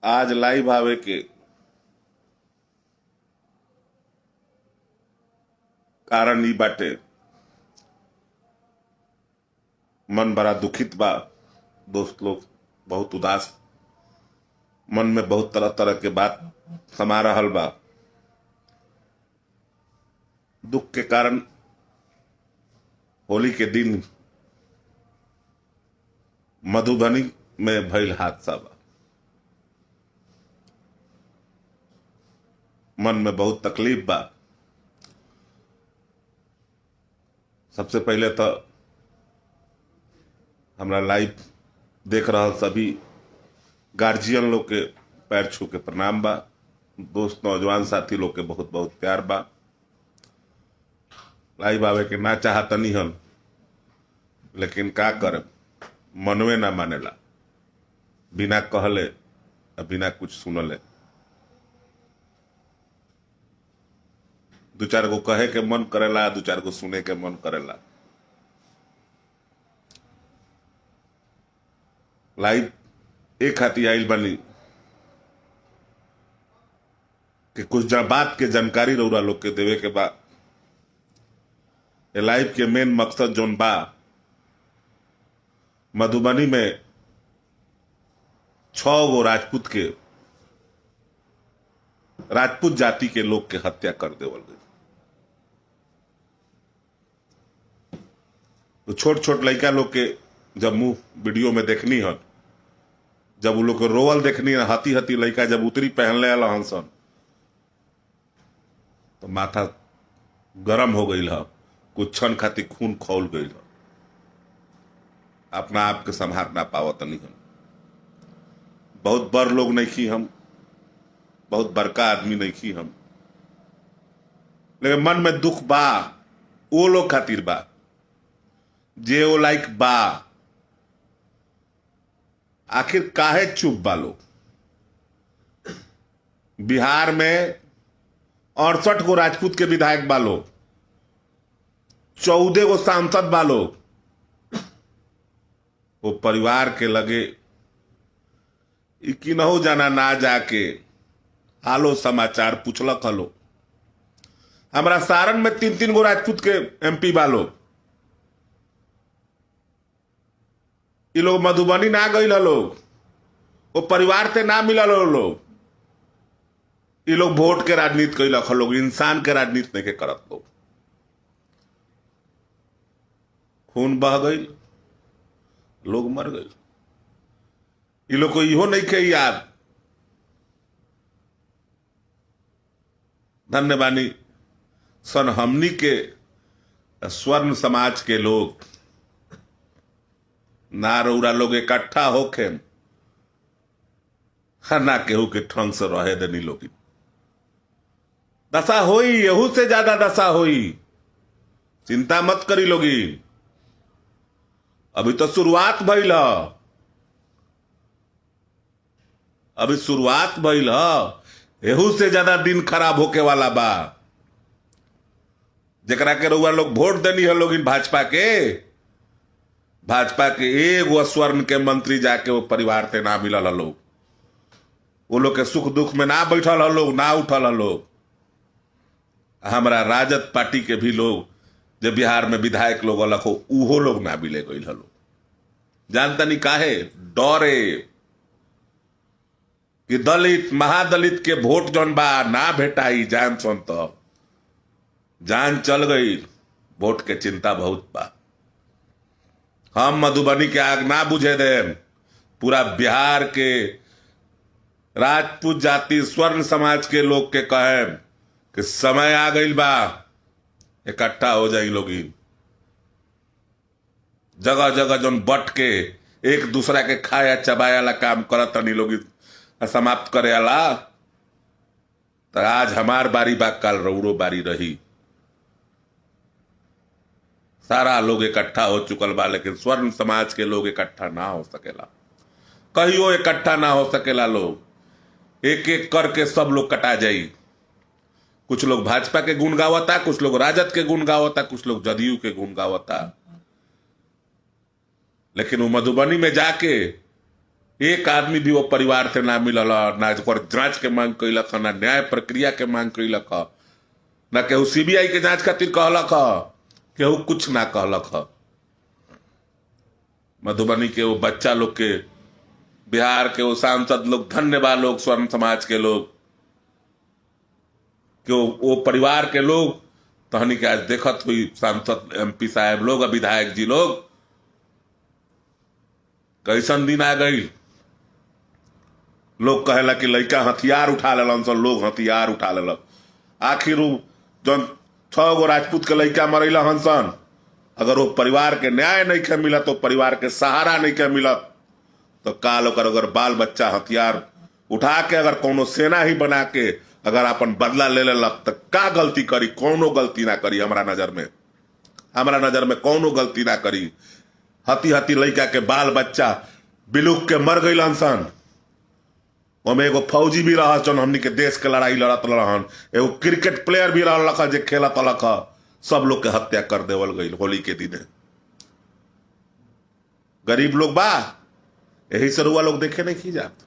आज लाइव आवे के कारण ई बाटे, मन बड़ा दुखित बा। दोस्त लोग बहुत उदास, मन में बहुत तरह तरह के बात समा रहल बा। दुख के कारण होली के दिन मधुबनी में भइल हादसा बा। मन में बहुत तकलीफ बा। सबसे पहले तो हमरा लाइव देख रहा सभी गार्जियन लोग के पैर छू के प्रणाम बा। दोस्त नौजवान साथी लोग के बहुत बहुत प्यार बा। लाइव आवे के ना चाहतनी हम, लेकिन का कर, मनवे ना मानेला। बिना कहले बिना कुछ सुनले दो चार गो कहे के मन करेला, दो चार गो सुने के मन करेला। लाइव एक खाती आइल बनी कि कुछ बात के जानकारी रउरा लोग के देवे के बा। लाइव के मेन मकसद जोन बा, मधुबनी में 6 गो राजपूत जाति के लोग के हत्या कर देवल गई। तो छोट छोट लड़का लोग के जब मुंह वीडियो में देखनी हन, जब वो लोग के रोवल देखनी है, हती हती लड़का जब उतरी पहनले हंसन, तो माथा गरम हो गई है। कुछ क्षण खातिर खून खौल गई है। अपना आप के संभाल ना पावत नहीं हम। बहुत बड़ लोग नहीं खी हम, बहुत बड़का आदमी नहीं खी हम, लेकिन मन में दुख बा वो लोग खातिर बा जे वो लाइक बा। आखिर काहे चुप बा लोग? बिहार में 68 गो राजपूत के विधायक बा लोग, 14 गो सांसद बा लोग। वो परिवार के लगे किन्हू जाना ना जाके हालो समाचार पूछलक हलो। हमारा सारण में 3-3 गो राजपूत के MP बा लोग। ये लोग मधुबनी ना गई लोग, वो परिवार से ना मिलल लोग। ये लोग वोट के राजनीति कैलक लोग, इंसान के राजनीति नहीं के करत लोग। खून बह गई, लोग मर गए। ये लोग को इहो नहीं के याद। धन्यवानी सन हमनी के स्वर्ण समाज के लोग ना रउरा लोग इकट्ठा होके ना केहू के ठंग से रहे देनी लोग। दशा होई, यहू से ज्यादा दशा होई। चिंता मत करी लोगी, अभी तो शुरुआत भइल ह। अभी शुरुआत भइल ह, एहू से ज्यादा दिन खराब होके वाला बा। जरा के रउआ लोग वोट देनी है लोग भाजपा के एगो स्वर्ण के मंत्री जाके वो परिवार से ना मिलल ह लोग। वो लोग के सुख दुख में ना बैठल ह लोग, ना उठल ह लोग। हमारा राजद पार्टी के भी लोग जब बिहार में विधायक लोग अलग हो, उहो लोग ना मिले गई ह लोग। जानता नहीं काहे? डरे कि दलित महादलित के वोट जौन बा ना भेटाई। जान सुन तो जान चल गई। वोट के चिंता बहुत बा। हम मधुबनी के आग ना बुझे दे। पूरा बिहार के राजपूत जाति स्वर्ण समाज के लोग के कहे कि समय आ गई बा, इकट्ठा हो जाई लोग। जगह जगह जौन बट के एक दूसरा के खाया चबाया ला काम करत नहीं लोग, समाप्त करे आला। तो आज हमार बारी बा, कल रउरो बारी रही। सारा लोग इकट्ठा हो चुकल बा, लेकिन स्वर्ण समाज के लोग इकट्ठा ना हो सकेला। कहियो इकट्ठा ना हो सकेला। लोग एक एक करके सब लोग कटा जाई। कुछ लोग भाजपा के गुण गावता, कुछ लोग राजद के गुण गावता, कुछ लोग जदयू के गुण गावता। लेकिन वो मधुबनी में जाके एक आदमी भी वो परिवार से ना मिलल, ना जांच के मांग कैलक, ना न्याय प्रक्रिया के मांग कैलक, ना केहू सीबीआई के जांच खातिर कहलक, केहू कुछ ना कहलक। मधुबनी के वो बच्चा लोग के, बिहार के वो सांसद लोग, धन्यवाद लोग, स्वर्ण समाज के लोग, कि वो परिवार के लोग तहनी के आज देखत हुई सांसद एमपी साहब लोग, विधायक जी लोग, कैसन दिन आ गई। लोग कहेला कि लड़का हथियार उठा लेलन सन, लोग हथियार उठा लेलक। आखिर जौन 6 गो राजपूत के लड़का मरैला हंसन, अगर वो परिवार के न्याय नहीं के मिलत, तो परिवार के सहारा नहीं के मिलत, तो काल ओकर अगर बाल बच्चा हथियार उठा के अगर कोनो सेना ही बना के अगर अपन बदला ले लेलक, तो का गलती करी? कोनो गलती ना करी। हमारा नजर में कोनो गलती ना करी। हती लड़का के बाल बच्चा बिलुक के मर गई सन। ओमे एगो फौजी भी रहा जौन हमनी के देश के लड़ाई लड़त रहन, एगो क्रिकेट प्लेयर भी रहलक जे खेलत अलक। सब लोग के हत्या कर देवल गई होली के दिने। गरीब लोग बा, यही से रुआ लोग देखे नहीं की जात।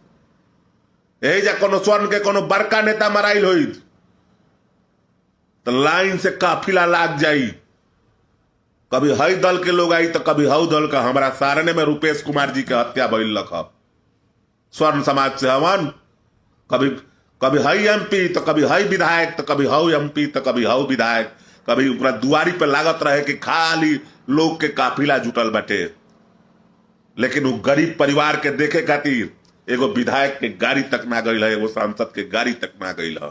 यही जा कोनो स्वर्ण के कोनो बड़का नेता मराइल होई तो लाइन से काफिला लाग जाई। कभी हई दल के लोग आई तो कभी हऊ दल का। हमारा सारने में रुपेश कुमार जी के हत्या भइल लख, स्वर्ण समाज से हवन। कभी हई एमपी तो कभी हई विधायक, तो कभी हऊ एमपी तो कभी हऊ विधायक। कभी ऊपर दुआरी पे लागत रहे कि खाली लोग के काफिला जुटल बाटे, लेकिन वो गरीब परिवार के देखे खातिर एगो विधायक के गाड़ी तक ना गई है, एगो सांसद के गाड़ी तक ना गई है।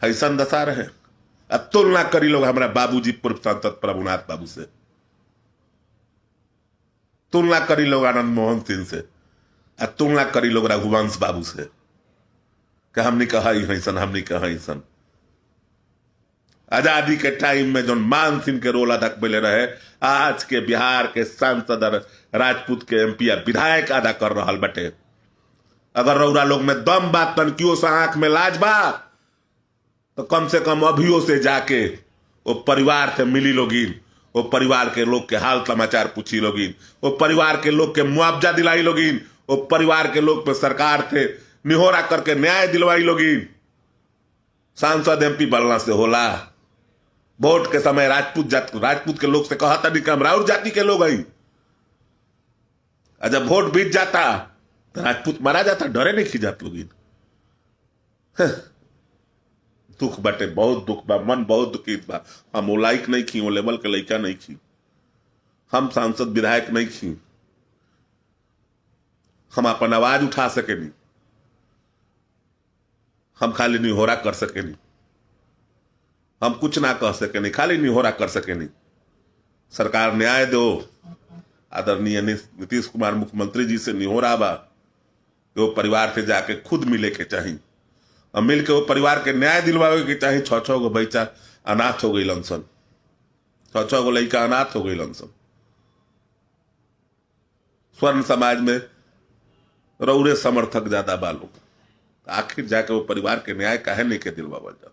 ऐसन दशा रहे। अब तुलना करी लोग हमारा बाबूजी पूर्व सांसद प्रभुनाथ बाबू से, तुलना करी लोग आनंद मोहन सिंह से, तुलना करी लोग रघुवंश बाबू से, कि हमने कहा ऐसन, हमने कहा ऐसन। आजादी के टाइम में जो मान सिंह के रोल अदा कैले रहे, आज के बिहार के सांसद राजपूत के एमपी या विधायक अदा कर रहा बटे। अगर रौरा लोग में दम बात तनकियों से आंख में लाज बा, तो कम से कम अभियो से जाके वो परिवार से मिली लोगिन, वो परिवार के लोग के हाल समाचार पूछी लोगिन, वो परिवार के लोग के मुआवजा दिलाई लोगिन, वो परिवार के लोग पे सरकार से निहोरा करके न्याय दिलवाई लोगिन। सांसद एमपी बनला से होला? वोट के समय राजपूत के लोग से कहा था कि हम राउर जाति के लोग आई, जब वोट बीत जाता तो राजपूत मारा जाता, डरे नहीं खी जात लोगिन। दुख बटे, बहुत दुख बा, मन बहुत दुखित बा। हम वो लाइक नहीं खी, वो लेवल के लड़का नहीं खी, हम सांसद विधायक नहीं खी, हम अपन आवाज उठा सके नहीं, हम खाली निहोरा कर सके नहीं, हम कुछ ना कह सके नहीं, खाली निहोरा कर सके नहीं। सरकार न्याय दो। आदरणीय नीतीश कुमार मुख्यमंत्री जी से निहोरा बा कि वो परिवार से जाके खुद मिले के चाहिए और मिल के वो परिवार के न्याय दिलवावे के चाहिए। 6 गो बच्चा अनाथ हो गई सन, 6 गो लड़का अनाथ हो गई सन। स्वर्ण समाज में रौरे समर्थक ज्यादा बा लोग, आखिर जाके वो परिवार के न्याय काहे नहीं के दिलवावल जा?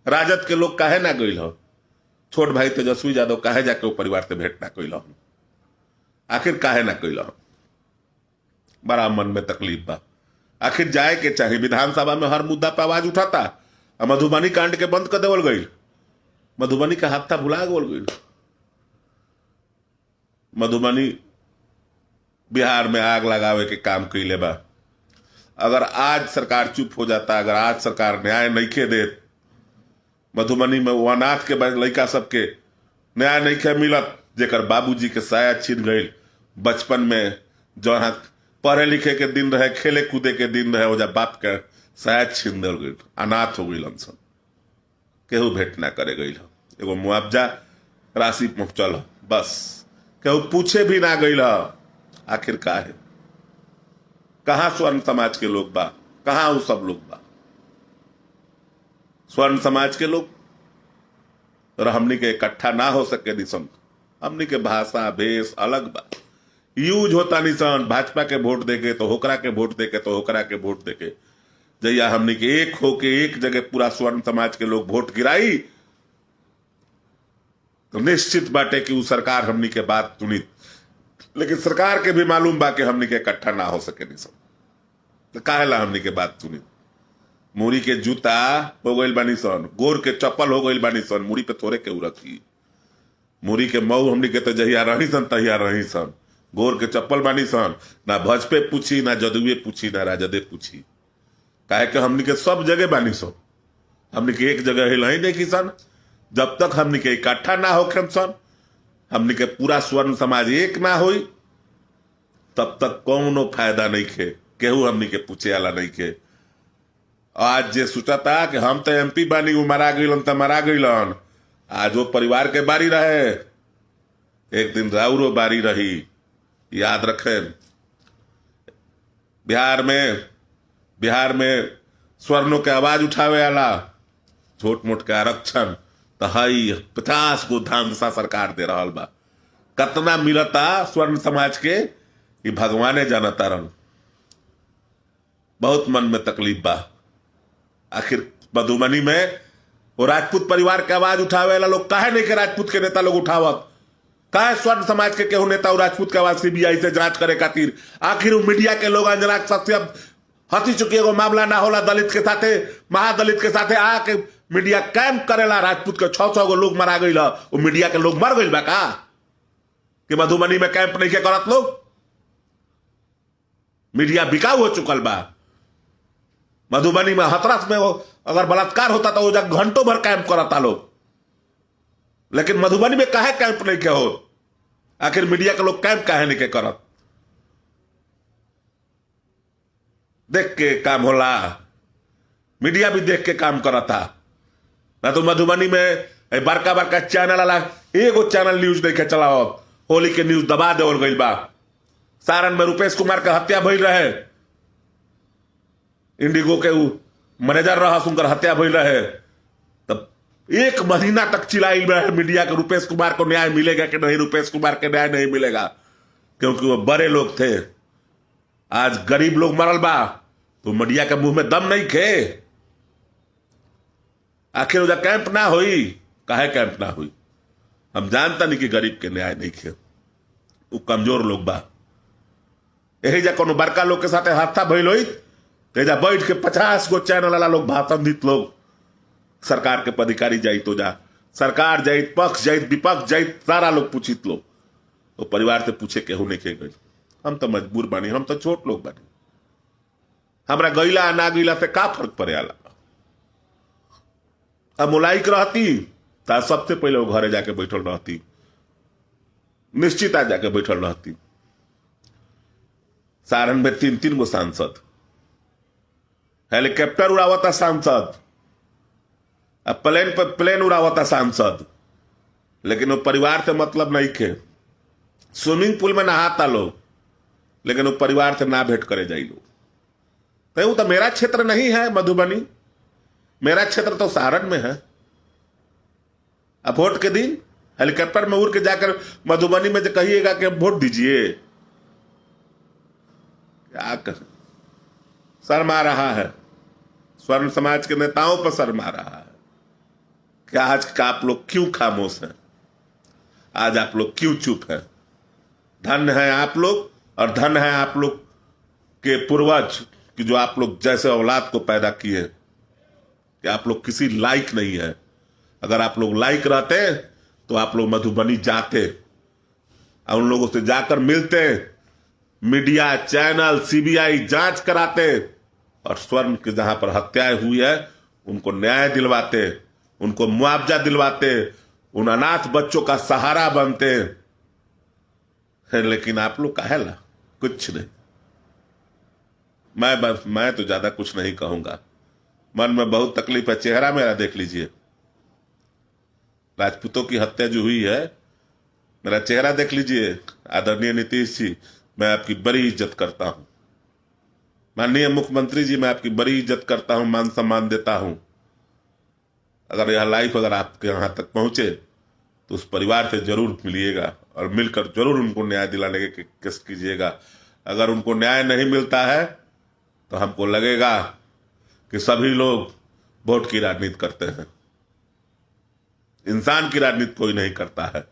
राजद के लोग काहे ना गइल हो? छोट भाई तेजस्वी यादव काहे जाके वो परिवार से भेंट ना कइल हो? आखिर काहे ना कइल हो? बड़ा मन में तकलीफ बा। आखिर जाए के चाहिए। विधानसभा में हर मुद्दा पर आवाज उठाता, मधुबनी कांड के बंद कर देवल गई, मधुबनी का हादसा भुला गोल गई। मधुबनी बिहार में आग लगावे के काम कैले बा। अगर आज सरकार चुप हो जाता, अगर आज सरकार न्याय नहीं के दे, मधुबनी में वो अनाथ के लड़का सबके न्याय नहीं के मिलत, जेकर बाबूजी के साया छीन गई बचपन में, जहाँ पढ़े लिखे के दिन रहे, खेले कूदे के दिन रहे, वजह बाप के साया छीन दल गई, अनाथ हो गई सन। केहू भेंट ना करे गई, एगो मुआवजा राशि पहुंचल, बस केहू पूछे भी ना गई। आखिर का है? कहां स्वर्ण समाज के लोग बा? कहां वो सब लोग बा? स्वर्ण समाज के लोग और हमनी के इकट्ठा ना हो सके निसन। हमनी के भाषा भेष अलग बा, यूज होता निसन। भाजपा के वोट देके तो होकरा के वोट देके तो होकरा के वोट देके, जैया हमनी के एक होके एक जगह पूरा स्वर्ण समाज के लोग वोट गिराई तो निश्चित बाटे कि वो सरकार हमनी के बात सुनी, लेकिन सरकार के भी मालूम बा कि हमनी के इकट्ठा ना हो सके नहीं सब, तो काहेला हमनी के बात सुनी। मूरी के जूता हो गइल बानी सन, गोर के चप्पल हो गइल बानी सन, मूरी पे थोड़े के रखी। मूरी के मऊ हमनी के तो जहिया रही सन तहिया रही सन, गोर के चप्पल बानी सन, ना भजपे पूछी, ना जदुए पूछी, ना राजदे पूछी, काहे कि हमनी के सब जगह बानी सन। हमनी के एक जगह हिल ही नहीं सन। जब तक हमनी के इकट्ठा ना होखे सन, हमनी के पूरा स्वर्ण समाज एक ना होई, तब तक कौनो फायदा नहीं खे, केहू हमनी के पूछे वाला नहीं खे। आज जे सोचता कि हम तो एमपी बानी, वो मरा गइलन तो मरा गइलन, आज वो परिवार के बारी रहे, एक दिन राउरो बारी रही, याद रखें। बिहार में स्वर्णों के आवाज उठावे वाला छोट मोट के आरक्षण तो हई 50 गो धामसा सरकार दे रहा बा। कतना मिलता स्वर्ण समाज के ये भगवाने जानता रन। बहुत मन में तकलीफ बा। आखिर मधुबनी में वो राजपूत परिवार के आवाज उठावे वाला लोग काहे नहीं के राजपूत के नेता लोग उठावत? काहे स्वर्ण समाज के केहू नेता राजपूत के आवाज सीबीआई से जांच करे खातिर? आखिर मीडिया के लोग अंजना सत्य हंसी चुकी एगो मामला ना होला दलित के साथे, महादलित के साथे आके मीडिया कैंप करेला। राजपूत के 600 गो लोग मरा गइल, वो मीडिया के लोग मर गइल बा का कि मधुबनी में कैंप नहीं के करत लोग? मीडिया बिकाऊ हो चुकल बा। मधुबनी में हथरस में अगर बलात्कार होता तो वो घंटों भर कैंप करता लोग, लेकिन मधुबनी में काहे कैंप नहीं के हो? आखिर मीडिया के लोग कैंप काहे नहीं के करत? देख के काम होला, मीडिया भी देख के काम करता ना। तो मधुबनी में बड़का बड़का चैनल वाला एगो चैनल न्यूज नहीं के चलाओ, होली के न्यूज दबा देवल गइल बा। सारण में रुपेश कुमार के हत्या भइल रहे, इंडिगो के मैनेजर रहा, उनकर हत्या भइल रहे, तब 1 महीना तक चिल्लाई रहे मीडिया के रुपेश कुमार को न्याय मिलेगा कि नहीं, रुपेश कुमार के न्याय नहीं मिलेगा, क्योंकि वो बड़े लोग थे। आज गरीब लोग मरल बा तो मीडिया के मुंह में दम नहीं खे। आखिर उधर कैंप ना हुई, काहे कैंप ना हुई? हम जानता नहीं कि गरीब के न्याय नहीं खे, वो कमजोर लोग बा। यही जा कोनो बड़का लोग के साथ हादसा भइल होई, तेजा बैठ के 50 गो चैनल वाला लोग भाषण लोग सरकार के पदाधिकारी जाई तो जा, सरकार जाई, पक्ष जाई, विपक्ष जाई, सारा लोग पूछित लोग, तो परिवार से पूछे केहू नहीं के गई। हम तो मजबूर बानी, हम तो छोट लोग बानी, हमरा गईला ना गईला से का फर्क पड़े आला? अब मुलायक रहती तो सबसे पहले वो घरे जाके बैठल रहती, निश्चित आज जाके बैठल रहती। सारण में 3-3 गो सांसद, हेलीकॉप्टर उड़ावता सांसद, अब प्लेन पर प्लेन उड़ावता सांसद, लेकिन वो परिवार से मतलब नहीं खे। स्विमिंग पूल में नहाता लोग, लेकिन वो परिवार से ना भेंट करे जाई लोग। तो वो तो मेरा क्षेत्र नहीं है मधुबनी, मेरा क्षेत्र तो सारण में है। अब वोट के दिन हेलीकॉप्टर में उड़ के जाकर मधुबनी में जो कहिएगा कि वोट दीजिए, क्या कर? शर्मा रहा है, स्वर्ण समाज के नेताओं पर शर्मा रहा है। क्या आज का आप लोग क्यों खामोश हैं? आज आप लोग क्यों चुप हैं? धन्य है आप लोग, और धन्य है आप लोग के पूर्वज कि जो आप लोग जैसे औलाद को पैदा किए, कि आप लोग किसी लायक नहीं है। अगर आप लोग लायक रहते तो आप लोग मधुबनी जाते और उन लोगों से जाकर मिलते, मीडिया चैनल सीबीआई जांच कराते, और स्वर्ण की जहां पर हत्याएं हुई है उनको न्याय दिलवाते, उनको मुआवजा दिलवाते, उन अनाथ बच्चों का सहारा बनते। लेकिन आप लोग काहेला कुछ नहीं। मैं तो ज्यादा कुछ नहीं कहूंगा, मन में बहुत तकलीफ है। चेहरा मेरा देख लीजिए, राजपूतों की हत्या जो हुई है, मेरा चेहरा देख लीजिए। आदरणीय नीतीश जी, मैं आपकी बड़ी इज्जत करता हूं। माननीय मुख्यमंत्री जी, मैं आपकी बड़ी इज्जत करता हूं, मान सम्मान देता हूं। अगर यह लाइफ अगर आपके यहां तक पहुंचे तो उस परिवार से जरूर मिलिएगा और मिलकर जरूर उनको न्याय दिलाने के केस कीजिएगा। अगर उनको न्याय नहीं मिलता है तो हमको लगेगा कि सभी लोग वोट की राजनीति करते हैं। इंसान की राजनीति कोई नहीं करता है।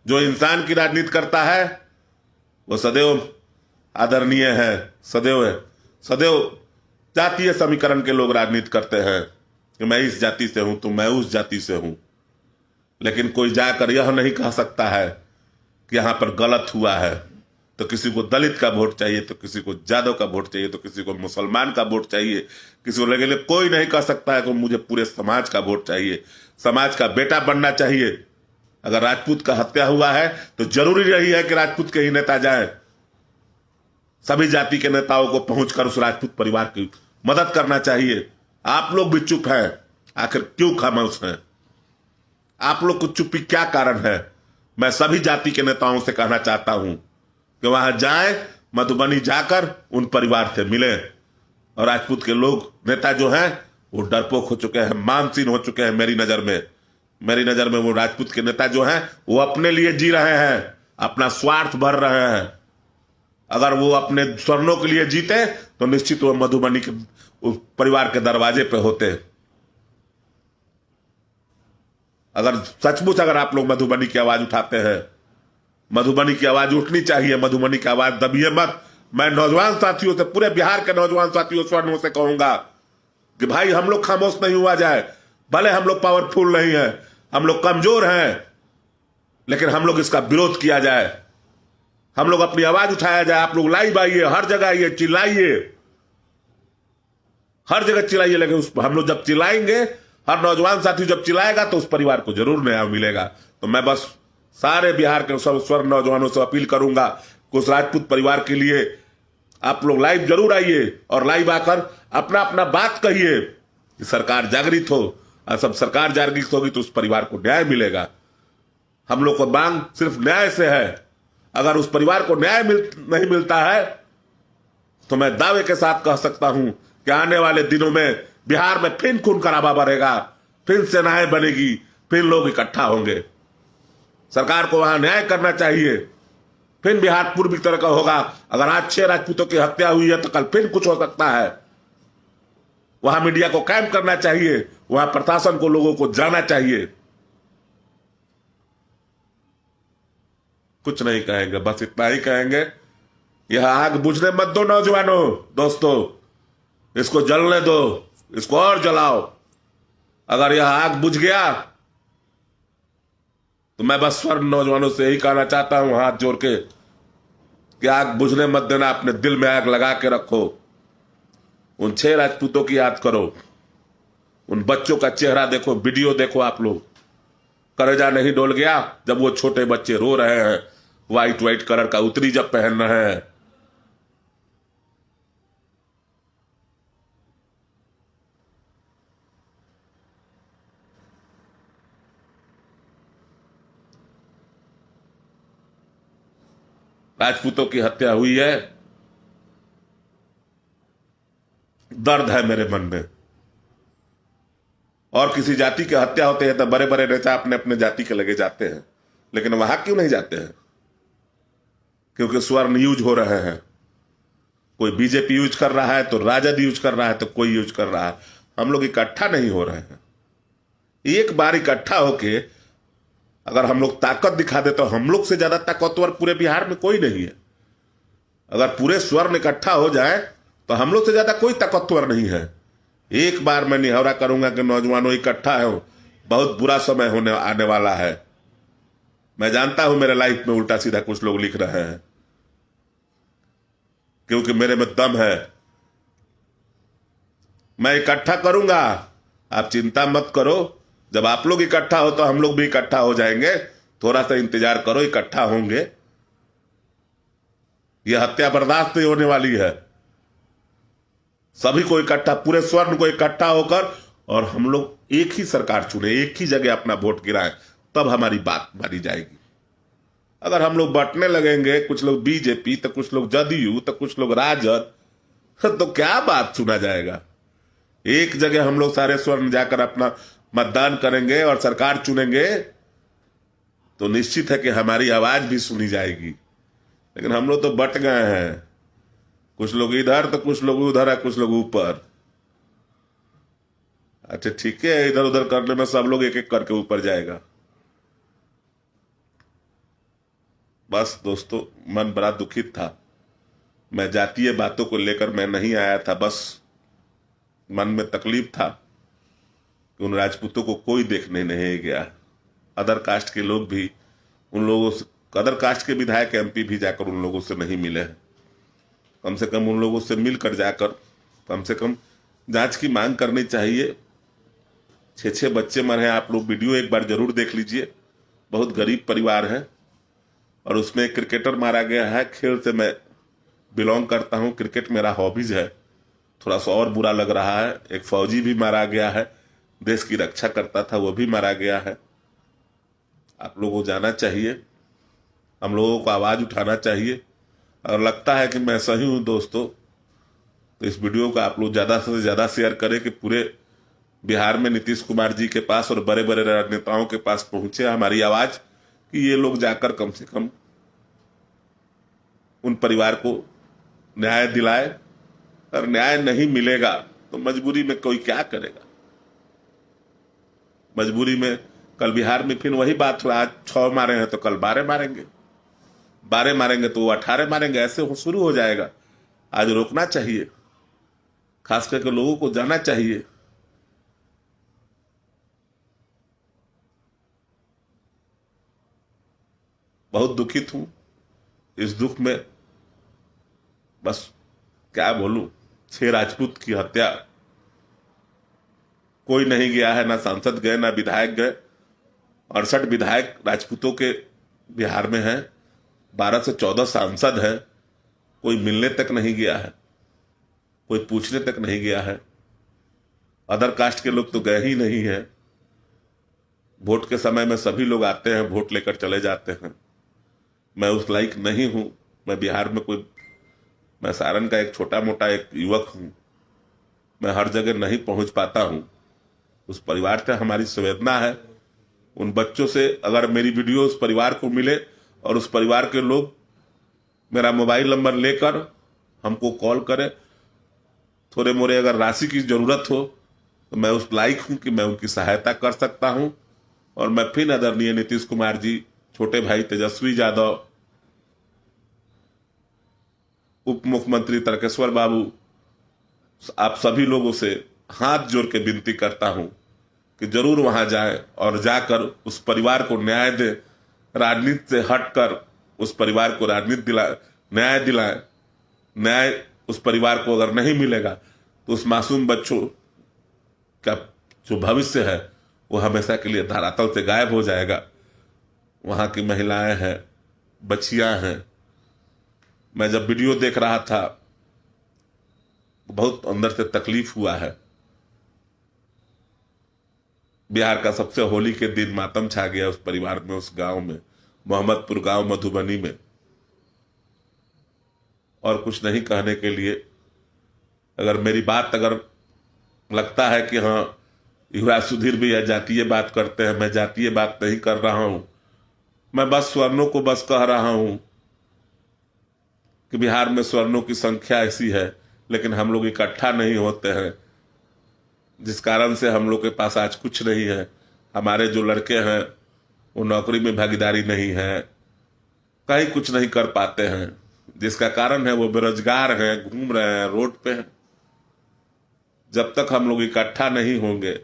जो इंसान की राजनीति करता है वो सदैव आदरणीय है, सदैव जातीय समीकरण के लोग राजनीति करते हैं कि मैं इस जाति से हूं तो मैं उस जाति से हूं, लेकिन कोई जाकर यह नहीं कह सकता है कि यहां पर गलत हुआ है। तो किसी को दलित का वोट चाहिए, तो किसी को यादव का वोट चाहिए, तो किसी को मुसलमान का वोट चाहिए, किसी को लेकिन कोई नहीं कह सकता है कि मुझे पूरे समाज का वोट चाहिए, समाज का बेटा बनना चाहिए। अगर राजपूत का हत्या हुआ है तो जरूरी नहीं है कि राजपूत के ही नेता जाएं। सभी जाति के नेताओं को पहुंचकर उस राजपूत परिवार की मदद करना चाहिए। आप लोग भी चुप हैं, आखिर क्यों खामोश हैं? आप लोग को चुप्पी क्या कारण है? मैं सभी जाति के नेताओं से कहना चाहता हूं कि वहां जाएं, मधुबनी जाकर उन परिवार से मिलें। और राजपूत के लोग नेता जो हैं वो डरपोक हो चुके हैं, मानसीन हो चुके हैं। मेरी नजर में वो राजपूत के नेता जो हैं वो अपने लिए जी रहे हैं, अपना स्वार्थ भर रहे हैं। अगर वो अपने स्वर्णों के लिए जीते तो निश्चित वो मधुबनी के परिवार के दरवाजे पे होते। अगर सचमुच अगर आप लोग मधुबनी की आवाज उठाते हैं, मधुबनी की आवाज उठनी चाहिए, मधुबनी की आवाज दबिए मत। मैं नौजवान साथियों से, पूरे बिहार के नौजवान साथियों स्वर्णों से कहूंगा कि भाई हम लोग खामोश नहीं हुआ जाए। भले हम लोग पावरफुल नहीं है, हम लोग कमजोर हैं, लेकिन हम लोग इसका विरोध किया जाए, हम लोग अपनी आवाज उठाया जाए। आप लोग लाइव आइए, हर जगह आइए, चिल्लाइए, हर जगह चिल्लाइए। लेकिन हम लोग जब चिल्लाएंगे, हर नौजवान साथी जब चिल्लाएगा तो उस परिवार को जरूर न्याय मिलेगा। तो मैं बस सारे बिहार के सब स्वर्ण नौजवानों से अपील करूंगा कि उस राजपूत परिवार के लिए आप लोग लाइव जरूर आइए और लाइव आकर अपना अपना बात कहिए कि सरकार जागृत हो। और सब सरकार जागृत होगी तो उस परिवार को न्याय मिलेगा। हम लोग को मांग सिर्फ न्याय से है। अगर उस परिवार को न्याय नहीं मिलता है तो मैं दावे के साथ कह सकता हूं कि आने वाले दिनों में बिहार में फिर खून खराबा बढ़ेगा, फिर सेनाएं बनेगी, फिर लोग इकट्ठा होंगे। सरकार को वहां न्याय करना चाहिए। फिर बिहार पूर्व की तरह का होगा। अगर आज 6 राजपूतों की हत्या हुई है तो कल फिर कुछ हो सकता है। वहां मीडिया को कायम करना चाहिए, वहां प्रशासन को, लोगों को जाना चाहिए। कुछ नहीं कहेंगे, बस इतना ही कहेंगे, यह आग बुझने मत दो नौजवानों, दोस्तों, इसको जलने दो, इसको और जलाओ। अगर यह आग बुझ गया तो मैं बस स्वर्ण नौजवानों से यही कहना चाहता हूं हाथ जोड़ के कि आग बुझने मत देना, अपने दिल में आग लगा के रखो। उन 6 राजपूतों की याद करो, उन बच्चों का चेहरा देखो, वीडियो देखो। आप लोग कलेजा नहीं डोल गया जब वो छोटे बच्चे रो रहे हैं, व्हाइट कलर का उतरी जब पहन रहे हैं? राजपूतों की हत्या हुई है, दर्द है मेरे मन में। और किसी जाति की हत्या होते हैं तो बड़े बड़े नेता अपने अपने जाति के लगे जाते हैं, लेकिन वहां क्यों नहीं जाते हैं? क्योंकि स्वर्ण यूज हो रहे हैं। कोई बीजेपी यूज कर रहा है तो राजद यूज कर रहा है तो कोई यूज कर रहा है। हम लोग इकट्ठा नहीं हो रहे हैं। एक बार इकट्ठा होके अगर हम लोग ताकत दिखा दे तो हम लोग से ज्यादा ताकतवर पूरे बिहार में कोई नहीं है। अगर पूरे स्वर्ण इकट्ठा हो जाए तो हम लोग से ज्यादा कोई ताकतवर नहीं है। एक बार मैं निहौरा करूंगा कि नौजवानों इकट्ठा हो, बहुत बुरा समय होने आने वाला है। मैं जानता हूं मेरे लाइफ में उल्टा सीधा कुछ लोग लिख रहे हैं, क्योंकि मेरे में दम है। मैं इकट्ठा करूंगा, आप चिंता मत करो। जब आप लोग इकट्ठा हो तो हम लोग भी इकट्ठा हो जाएंगे। थोड़ा सा इंतजार करो, इकट्ठा होंगे। यह हत्या बर्दाश्त नहीं होने वाली है। सभी को इकट्ठा, पूरे स्वर्ण को इकट्ठा होकर, और हम लोग एक ही सरकार चुने, एक ही जगह अपना वोट गिराएं, तब हमारी बात मानी जाएगी। अगर हम लोग बंटने लगेंगे, कुछ लोग बीजेपी तो कुछ लोग जदयू तो कुछ लोग राजद, तो क्या बात सुना जाएगा? एक जगह हम लोग सारे स्वर्ण जाकर अपना मतदान करेंगे और सरकार चुनेंगे तो निश्चित है कि हमारी आवाज भी सुनी जाएगी। लेकिन हम लोग तो बट गए हैं, कुछ लोग इधर तो कुछ लोग उधर है, कुछ लोग ऊपर। अच्छा ठीक है, इधर उधर करने में सब लोग एक एक करके ऊपर जाएगा। बस दोस्तों, मन बड़ा दुखित था। मैं जातीय बातों को लेकर मैं नहीं आया था, बस मन में तकलीफ था कि उन राजपूतों को कोई देखने नहीं गया। अदर कास्ट के लोग भी उन लोगों से, अदर कास्ट के विधायक एमपी भी जाकर उन लोगों से नहीं मिले हैं। कम से कम उन लोगों से मिलकर जाकर कम से कम जांच की मांग करनी चाहिए। 6 बच्चे मरे हैं, आप लोग वीडियो एक बार जरूर देख लीजिए। बहुत गरीब परिवार है और उसमें एक क्रिकेटर मारा गया है। खेल से मैं बिलोंग करता हूं, क्रिकेट मेरा हॉबीज है। थोड़ा सा और बुरा लग रहा है, एक फौजी भी मारा गया है, देश की रक्षा करता था, वो भी मारा गया है। आप लोगों को जाना चाहिए, हम लोगों को आवाज उठाना चाहिए। और लगता है कि मैं सही हूं दोस्तों, तो इस वीडियो को आप लोग ज्यादा से ज्यादा शेयर करें कि पूरे बिहार में नीतीश कुमार जी के पास और बड़े बड़े राजनेताओं के पास पहुंचे हमारी आवाज, कि ये लोग जाकर कम से कम उन परिवार को न्याय दिलाए। और न्याय नहीं मिलेगा तो मजबूरी में कोई क्या करेगा। मजबूरी में कल बिहार में फिर वही बात हुआ, आज 6 मारे हैं तो कल 12 मारेंगे, 12 मारेंगे तो वो 18 मारेंगे, ऐसे शुरू हो जाएगा। आज रोकना चाहिए, खास करके लोगों को जाना चाहिए। बहुत दुखित हूं इस दुख में, बस क्या बोलूं। 6 राजपूत की हत्या, कोई नहीं गया है, ना सांसद गए ना विधायक गए। 68 विधायक राजपूतों के बिहार में हैं, 12 से 14 सांसद हैं, कोई मिलने तक नहीं गया है, कोई पूछने तक नहीं गया है। अदर कास्ट के लोग तो गए ही नहीं है। वोट के समय में सभी लोग आते हैं, वोट लेकर चले जाते हैं। मैं उस लायक नहीं हूं। मैं बिहार में मैं सारण का एक छोटा मोटा एक युवक हूं, मैं हर जगह नहीं पहुंच पाता हूं। उस परिवार से हमारी संवेदना है। उन बच्चों से अगर मेरी वीडियो उस परिवार को मिले और उस परिवार के लोग मेरा मोबाइल नंबर लेकर हमको कॉल करें, थोड़े मोरे अगर राशि की जरूरत हो तो मैं उस लायक हूं कि मैं उनकी सहायता कर सकता हूं। और मैं फिर आदरणीय नीतीश कुमार जी, छोटे भाई तेजस्वी यादव, उप मुख्यमंत्री तारकेश्वर बाबू, आप सभी लोगों से हाथ जोड़ के विनती करता हूं कि जरूर वहां जाएं और जाकर उस परिवार को न्याय दें। राजनीति से हटकर उस परिवार को न्याय दिलाएं। न्याय उस परिवार को अगर नहीं मिलेगा तो उस मासूम बच्चों का जो भविष्य है वो हमेशा के लिए धरातल से गायब हो जाएगा। वहां की महिलाएं हैं, बच्चियां हैं। मैं जब वीडियो देख रहा था बहुत अंदर से तकलीफ हुआ है। बिहार का सबसे होली के दिन मातम छा गया उस परिवार में, उस गांव में, मोहम्मदपुर गांव मधुबनी में। और कुछ नहीं कहने के लिए। अगर मेरी बात अगर लगता है कि हाँ युवराज सुधीर भी जातीय बात करते हैं, मैं जातीय बात नहीं कर रहा हूं। मैं बस स्वर्णों को बस कह रहा हूं कि बिहार में स्वर्णों की संख्या ऐसी है, लेकिन हम लोग इकट्ठा नहीं होते हैं, जिस कारण से हम लोग के पास आज कुछ नहीं है। हमारे जो लड़के हैं वो नौकरी में भागीदारी नहीं है, कहीं कुछ नहीं कर पाते हैं, जिसका कारण है वो बेरोजगार हैं, घूम रहे हैं, रोड पे हैं। जब तक हम लोग इकट्ठा नहीं होंगे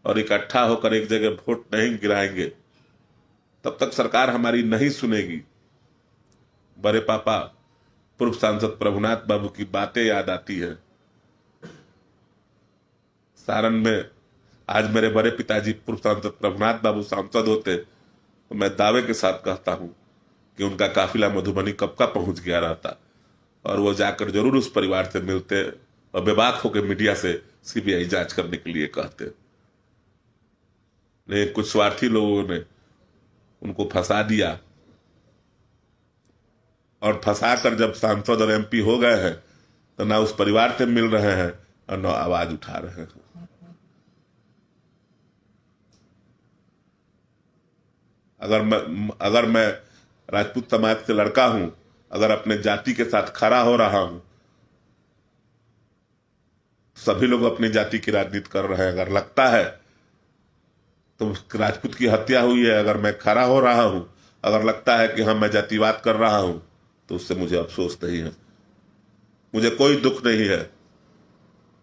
और इकट्ठा होकर एक जगह वोट नहीं गिराएंगे, तब तक सरकार हमारी नहीं सुनेगी। बड़े पापा पूर्व सांसद प्रभुनाथ बाबू की बातें याद आती है। सारण में आज मेरे बड़े पिताजी पूर्व सांसद प्रभुनाथ बाबू सांसद होते तो मैं दावे के साथ कहता हूं कि उनका काफिला मधुबनी कब का पहुंच गया रहता और वो जाकर जरूर उस परिवार से मिलते और बेबाक होकर मीडिया से सीबीआई जांच करने के लिए कहते। लेकिन कुछ स्वार्थी लोगों ने उनको फंसा दिया और फंसाकर जब सांसद और एमपी हो गए हैं तो ना उस परिवार से मिल रहे हैं और ना आवाज उठा रहे हैं। अगर मैं राजपूत समाज से लड़का हूं, अगर अपने जाति के साथ खड़ा हो रहा हूं, सभी लोग अपनी जाति की राजनीति कर रहे हैं। अगर लगता है तो राजपूत की हत्या हुई है, अगर मैं खड़ा हो रहा हूं, अगर लगता है कि हाँ मैं जातिवाद कर रहा हूं, तो उससे मुझे अफसोस नहीं है, मुझे कोई दुख नहीं है,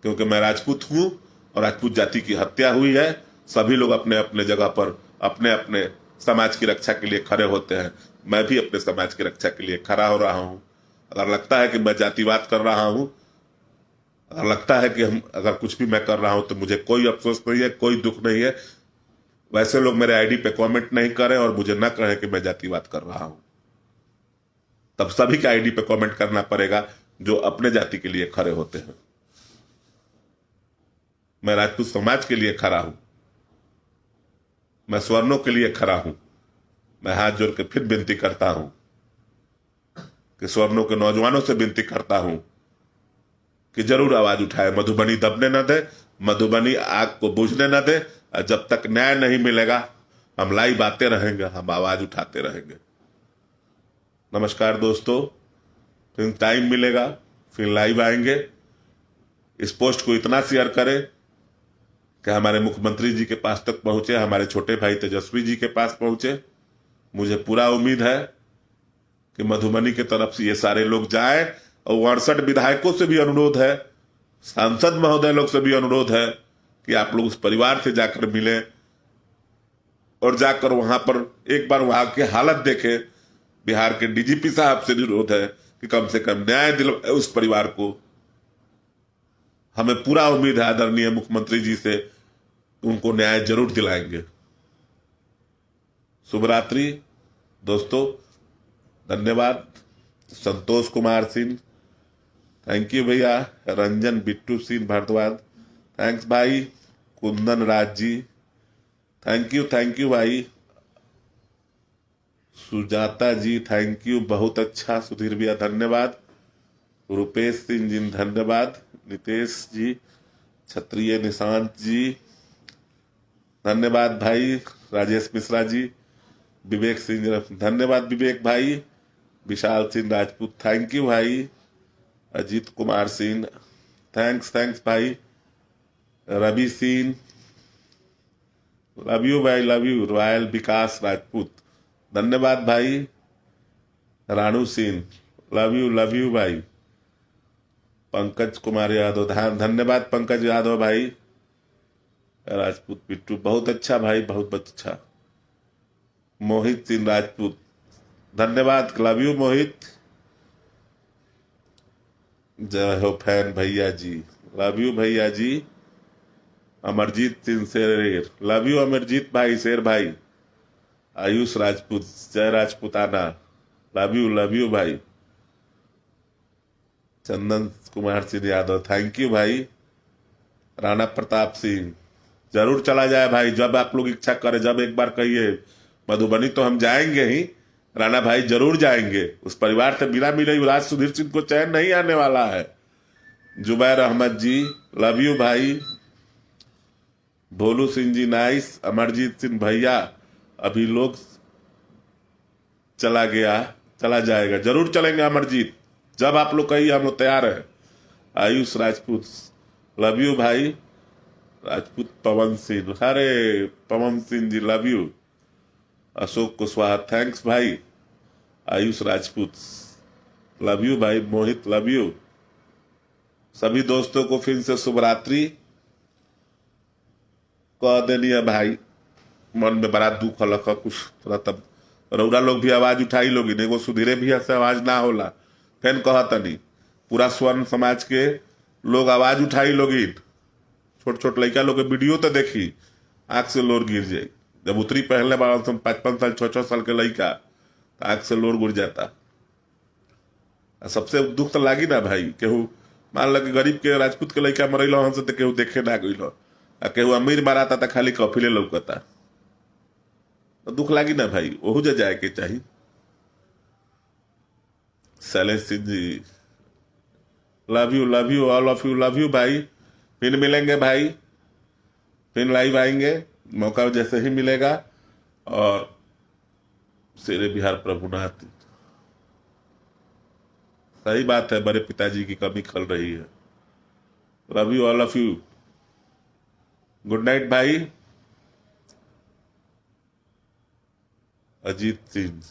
क्योंकि मैं राजपूत हूं और राजपूत जाति की हत्या हुई है। सभी लोग अपने अपने जगह पर अपने अपने समाज की रक्षा के लिए खड़े होते हैं। मैं भी अपने समाज की रक्षा के लिए खड़ा हो रहा हूं। अगर लगता है कि मैं जातिवाद कर रहा हूं, अगर लगता है कि हम अगर कुछ भी मैं कर रहा हूं, तो मुझे कोई अफसोस नहीं है, कोई दुख नहीं है। वैसे लोग मेरे आईडी पे कमेंट नहीं करें और मुझे न कहें कि मैं जातिवाद कर रहा हूं। तब सभी के आईडी पे कमेंट करना पड़ेगा जो अपने जाति के लिए खड़े होते हैं। मैं राजपूत समाज के लिए खड़ा हूं, मैं स्वर्णों के लिए खड़ा हूं। मैं हाथ जोड़ के फिर विनती करता हूं कि स्वर्णों के नौजवानों से विनती करता हूं कि जरूर आवाज उठाए, मधुबनी दबने न दे, मधुबनी आग को बुझने न दे। और जब तक न्याय नहीं मिलेगा हम लाइव आते रहेंगे, हम आवाज उठाते रहेंगे। नमस्कार दोस्तों, फिर टाइम मिलेगा फिर लाइव आएंगे। इस पोस्ट को इतना शेयर करें कि हमारे मुख्यमंत्री जी के पास तक पहुंचे, हमारे छोटे भाई तेजस्वी जी के पास पहुंचे। मुझे पूरा उम्मीद है कि मधुबनी की तरफ से ये सारे लोग जाएं, और 68 विधायकों से भी अनुरोध है, सांसद महोदय लोग से भी अनुरोध है कि आप लोग उस परिवार से जाकर मिलें और जाकर वहां पर एक बार वहां की हालत देखें। बिहार के डीजीपी साहब से अनुरोध है कि कम से कम न्याय दिलवाए उस परिवार को। हमें पूरा उम्मीद है आदरणीय मुख्यमंत्री जी से, उनको न्याय जरूर दिलाएंगे। शुभ रात्रि दोस्तों, धन्यवाद। संतोष कुमार सिंह, थैंक यू भैया। रंजन बिट्टू सिंह भारद्वाज, थैंक्स भाई। कुंदन राज जी, थैंक यू भाई। सुजाता जी, थैंक यू, बहुत अच्छा। सुधीर भैया धन्यवाद। रुपेश सिंह जी धन्यवाद। नितेश जी, क्षत्रिय निशांत जी धन्यवाद भाई। राजेश मिश्रा जी, विवेक सिंह धन्यवाद विवेक भाई। विशाल सिंह राजपूत, थैंक यू भाई। अजीत कुमार सिंह, थैंक्स भाई। रवि सिंह, लव यू भाई, लव यू। रॉयल विकास राजपूत, धन्यवाद भाई। रानू सिंह, लव यू भाई। पंकज कुमार यादव, धन्यवाद पंकज यादव भाई। राजपूत पिट्टू, बहुत अच्छा भाई, बहुत अच्छा। मोहित सिंह राजपूत, धन्यवाद, लव यू मोहित। जय हो फैन भैया जी, लव यू भैया जी। अमरजीत सिंह शेर, लव यू अमरजीत भाई, शेर भाई। आयुष राजपूत, जय राजपूताना, लव यू भाई। चंदन कुमार सिंह यादव, थैंक यू भाई। राणा प्रताप सिंह, जरूर चला जाए भाई, जब आप लोग इच्छा करें, जब एक बार कहिए। मधुबनी तो हम जाएंगे ही, राणा भाई जरूर जाएंगे। उस परिवार से बिना मिले युवराज सुधीर सिंह को चैन नहीं आने वाला है। जुबैर अहमद जी, लव यू भाई। भोलू सिंह जी, नाइस। अमरजीत सिंह भैया, अभी लोग चला गया, चला जाएगा, जरूर चलेंगे अमरजीत, जब आप लोग कहिए हम लोग तैयार हैं। आयुष राजपूत, लव यू भाई। राजपूत पवन सिंह, अरे Pawan Singh ji love you. Ashok Kushwaha, thanks भाई। आयुष राजपूत, लव यू भाई। Mohit, love you. सभी दोस्तों को फिर से शुभ रात्रि कह देनी है भाई। मन में बड़ा दुख हलक कुछ थोड़ा, तब रौरा लोग भी आवाज उठाई लोगी, नहीं वो सुधीरे भी से आवाज ना होला, फेन कहतनी पूरा स्वर्ण समाज के लोग आवाज उठाई लोगी। छोट छोट लड़का लोग के वीडियो तो देखी, आंख से लोर गिर जाए। जब उतरी पहले 55 साल 6 साल के लड़का, तो आंख से लोर गिर जाता। सबसे दुख तो लागी ना भाई, केहू मान लो कि गरीब के राजपूत के लड़का मरल हमसे तो केहू देखे ना गई, केहू अमीर माराता था खाली कफिले लौकता, तो दुख लागी ना भाई, ओहू जा जाए के चाहिए। Shailesh Singh ji, love you all of you, love you भाई। फिर मिलेंगे भाई, फिर लाइव आएंगे, मौका जैसे ही मिलेगा। और शेरे बिहार प्रभुनाथ, सही बात है, बड़े पिताजी की कमी खल रही है। Love you all of you. Good night भाई। Ajit Singh,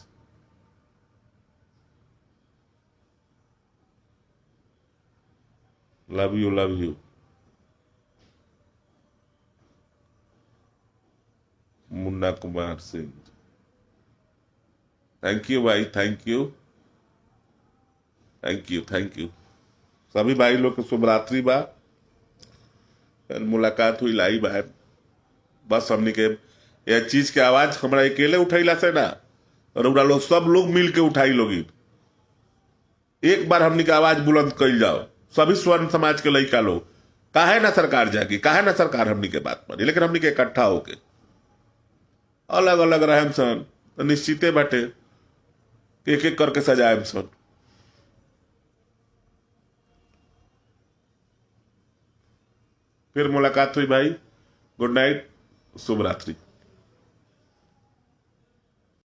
love you love you. Munna Kumar Singh, thank you भाई, thank you thank you thank you. सभी भाई लोग के शुभ रात्रि बा। फिर मुलाकात हुई लाइव है। बस हमनी के यह चीज के आवाज हमरा अकेले उठैला से ना, और उड़ा लोग सब लोग मिल के उठाई लोगी। एक बार हमनी के आवाज बुलंद कइल जाओ, सभी स्वर्ण समाज के लइका लोग। काहे ना सरकार जागी, काहे ना सरकार हमनी के बात मानी, लेकिन हमनी के इकट्ठा होके अलग अलग रहम सन तो निश्चिते बाटे एक एक करके सजाएम सन। फिर मुलाकात हुई भाई। गुड नाइट, शुभ रात्रि।